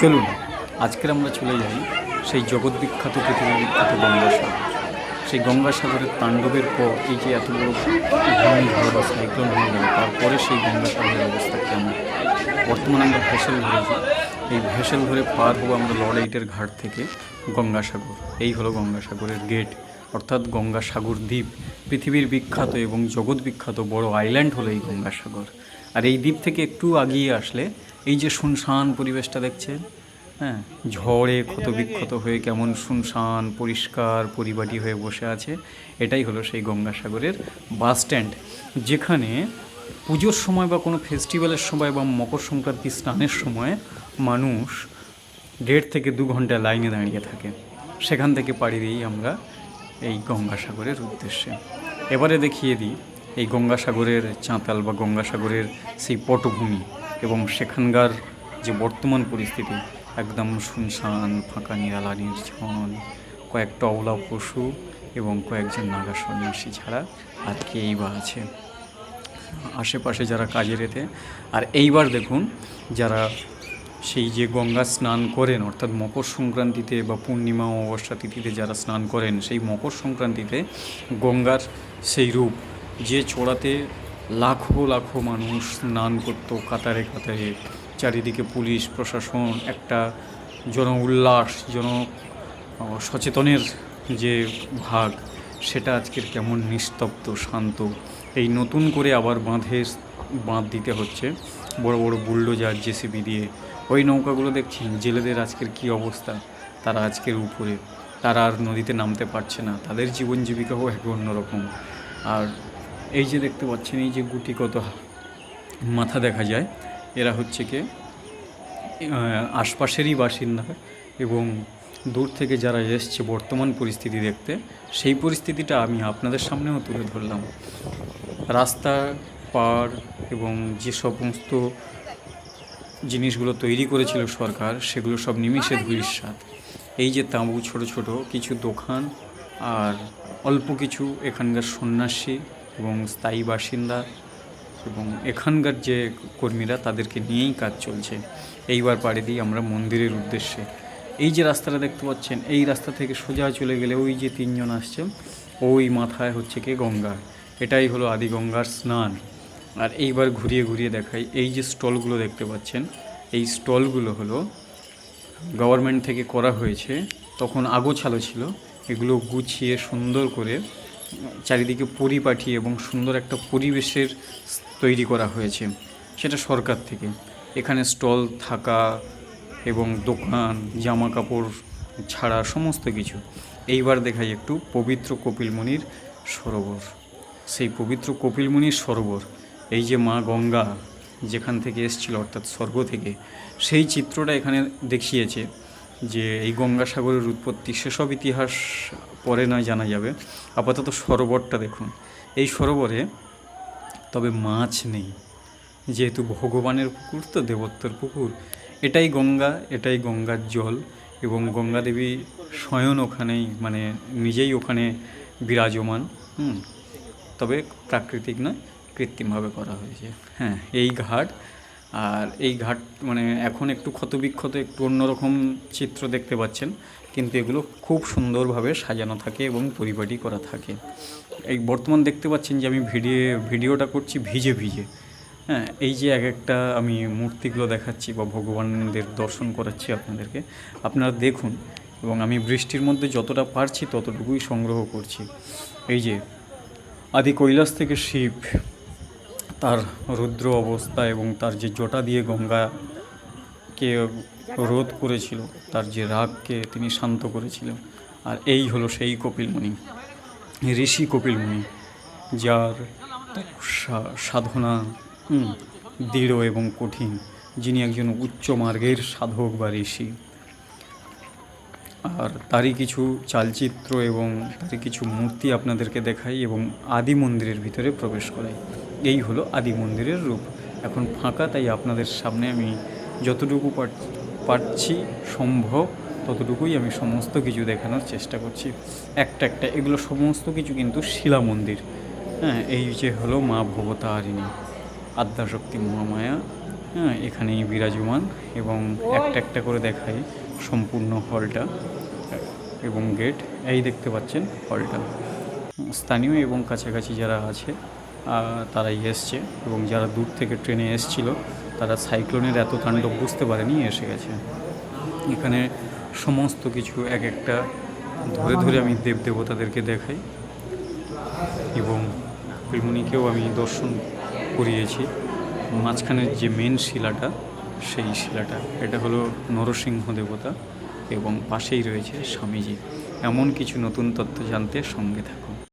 চলুন আজকের আমরা চলে যাই সেই জগৎ বিখ্যাত পৃথিবী বিখ্যাত গঙ্গাসাগর। সেই গঙ্গাসাগরের তাণ্ডবের পর এই যে এত বড় ঘূর্ণিঝড় বা সাইক্লোন হয়ে গেল, তারপরে সেই গঙ্গাসাগরের অবস্থা কেমন। বর্তমানে আমরা ভেসেল ধরেছি, এই ভেসেল ধরে পার হবো আমরা লর্ড এইটের ঘাট থেকে গঙ্গাসাগর। এই হলো গঙ্গাসাগরের গেট, অর্থাৎ গঙ্গাসাগর দ্বীপ। পৃথিবীর বিখ্যাত এবং জগৎ বিখ্যাত বড় আইল্যান্ড হলো এই গঙ্গাসাগর। আর এই দ্বীপ থেকে একটু আগিয়ে আসলে এই যে শুনশান পরিবেশটা দেখছেন, হ্যাঁ, ঝড়ে ক্ষতবিক্ষত হয়ে কেমন শুনশান পরিষ্কার পরিপাটি হয়ে বসে আছে, এটাই হলো সেই গঙ্গাসাগরের বাস স্ট্যান্ড, যেখানে পুজোর সময় বা কোনো ফেস্টিভ্যালের সময় বা মকর সংক্রান্তি স্নানের সময় মানুষ 1.5 থেকে 2 ঘন্টা লাইনে দাঁড়িয়ে থাকে। সেখান থেকে পাড়ি দিই আমরা এই গঙ্গাসাগরের উদ্দেশ্যে। এবারে দেখিয়ে দিই এই গঙ্গাসাগরের চাঁতাল বা গঙ্গাসাগরের সেই পটভূমি এবং সেখানকার যে বর্তমান পরিস্থিতি, একদম শুনশান ফাঁকা নিরালা নির্জন, কয়েকটা অবলা পশু এবং কয়েকজন নাগা সন্ন্যাসী ছাড়া আর কেই বা আছে আশেপাশে যারা কাজের এতে। আর এইবার দেখুন, যারা সেই যে গঙ্গা স্নান করেন, অর্থাৎ মকর সংক্রান্তিতে বা পূর্ণিমা অমাবস্যা তিথিতে যারা স্নান করেন, সেই মকর সংক্রান্তিতে গঙ্গার সেই রূপ, যে চড়াতে লাখো লাখো মানুষ স্নান করত কাতারে কাতারে, চারিদিকে পুলিশ প্রশাসন, একটা জন উল্লাস, জন সচেতনের যে ভাগ, সেটা আজকের কেমন নিস্তব্ধ শান্ত। এই নতুন করে আবার বাঁধ দিতে হচ্ছে বড় বড় বুলডোজার জেসিবি দিয়ে। ওই নৌকাগুলো দেখছেন, জেলেদের আজকের কি অবস্থা, তারা আজকের উপরে, তারা আর নদীতে নামতে পারছে না, তাদের জীবন জীবিকাও এক অন্যরকম। আর এই যে দেখতে পাচ্ছেন, এই যে গুটি কত মাথা দেখা যায়, এরা হচ্ছে কি আশপাশেরই বাসিন্দা এবং দূর থেকে যারা এসছে বর্তমান পরিস্থিতি দেখতে, সেই পরিস্থিতিটা আমি আপনাদের সামনেও তুলে ধরলাম। রাস্তা পার এবং যে সমস্ত জিনিসগুলো তৈরি করেছিল সরকার, সেগুলো সব নিমিষে ধূলিসাৎ। এই যে তাঁবু, ছোট ছোট কিছু দোকান আর অল্প কিছু এখানকার সন্ন্যাসী এবং স্থায়ী বাসিন্দা এবং এখানকার যে কর্মীরা, তাদেরকে নিয়েই কাজ চলছে। এইবার পাড়ি দিই আমরা মন্দিরের উদ্দেশ্যে। এই যে রাস্তাটা দেখতে পাচ্ছেন, এই রাস্তা থেকে সোজা চলে গেলে ওই যে 3 জন আসছে, ওই মাথায় হচ্ছে কি গঙ্গা, এটাই হলো আদি গঙ্গার স্নান। আর এইবার ঘুরিয়ে ঘুরিয়ে দেখাই, এই যে স্টলগুলো দেখতে পাচ্ছেন, এই স্টলগুলো হলো গভর্নমেন্ট থেকে করা হয়েছে, তখন আগোছালো ছিল, এগুলো গুছিয়ে সুন্দর করে চারিদিকে পরিপাটি এবং সুন্দর একটা পরিবেশের তৈরি করা হয়েছে, সেটা সরকার থেকে। এখানে স্টল থাকা এবং দোকান, জামা কাপড় ছাড়া সমস্ত কিছু। এইবার দেখাই একটু পবিত্র কপিলমুনির সরোবর। সেই পবিত্র কপিলমুনির সরোবর, এই যে মা গঙ্গা যেখান থেকে এসেছিল, অর্থাৎ স্বর্গ থেকে, সেই চিত্রটা এখানে দেখিয়েছে। যে এই গঙ্গাসাগরের উৎপত্তি, সেসব ইতিহাস পরে নয় জানা যাবে, আপাতত সরোবরটা দেখুন। এই সরোবরে তবে মাছ নেই, যেহেতু ভগবানের পুকুর তো, দেবত্বর পুকুর, এটাই গঙ্গা, এটাই গঙ্গার জল এবং গঙ্গা দেবী স্বয়ং ওখানেই, মানে নিজেই ওখানে বিরাজমান। তবে প্রাকৃতিক নয়, কৃত্রিমভাবে করা হয়েছে। হ্যাঁ, এই ঘাট। আর এই ঘাট মানে এখন একটু ক্ষতবিক্ষত, একটু অন্যরকম চিত্র দেখতে পাচ্ছেন, কিন্তু এগুলো খুব সুন্দরভাবে সাজানো থাকে এবং পরিপাটি করা থাকে। এই বর্তমান দেখতে পাচ্ছেন যে আমি ভিডিওটা করছি ভিজে ভিজে। হ্যাঁ, এই যে এক একটা আমি মূর্তিগুলো দেখাচ্ছি বা ভগবানদের দর্শন করাচ্ছি আপনাদেরকে, আপনারা দেখুন। এবং আমি বৃষ্টির মধ্যে যতটা পারছি ততটুকুই সংগ্রহ করছি। এই যে আদি কৈলাস থেকে শিব, তার রুদ্র অবস্থা এবং তার যে জটা দিয়ে গঙ্গাকে রোধ করেছিল, তার যে রাগকে তিনি শান্ত করেছিল। আর এই হলো সেই কপিলমুনি, ঋষি কপিলমুনি, যার সাধনা দৃঢ় এবং কঠিন, যিনি একজন উচ্চ মার্গের সাধক বা ঋষি। আর তারই কিছু চালচিত্র এবং তারই কিছু মূর্তি আপনাদেরকে দেখাই এবং আদি মন্দিরের ভিতরে প্রবেশ করাই। এই হলো আদি মন্দিরের রূপ। এখন ফাঁকা, তাই আপনাদের সামনে আমি যতটুকু পারছি সম্ভব ততটুকুই আমি সমস্ত কিছু দেখানোর চেষ্টা করছি। একটা এগুলো সমস্ত কিছু কিন্তু শিলা মন্দির। হ্যাঁ, এই যে হলো মা ভবতারিণী, আদ্যাশক্তি মহামায়া হ্যাঁ, এখানেই বিরাজমান এবং একটা একটা করে দেখাই সম্পূর্ণ হলটা এবং গেট। এই দেখতে পাচ্ছেন হলটা। স্থানীয় এবং কাছাকাছি যারা আছে তারাই এসছে, এবং যারা দূর থেকে ট্রেনে এসছিল তারা সাইক্লোনের এত তাণ্ডব বুঝতে পারেনি, এসে গেছে। এখানে সমস্ত কিছু এক একটা ধরে ধরে আমি দেবদেবতাদেরকে দেখাই, এবং পিলমণিকেও আমি দর্শন করিয়েছি। মাঝখানের যে মেন শিলাটা, সেই শিলাটা এটা হলো নরসিংহ দেবতা, এবং পাশেই রয়েছে স্বামীজি। এমন কিছু নতুন তথ্য জানতে সঙ্গে থাকুন।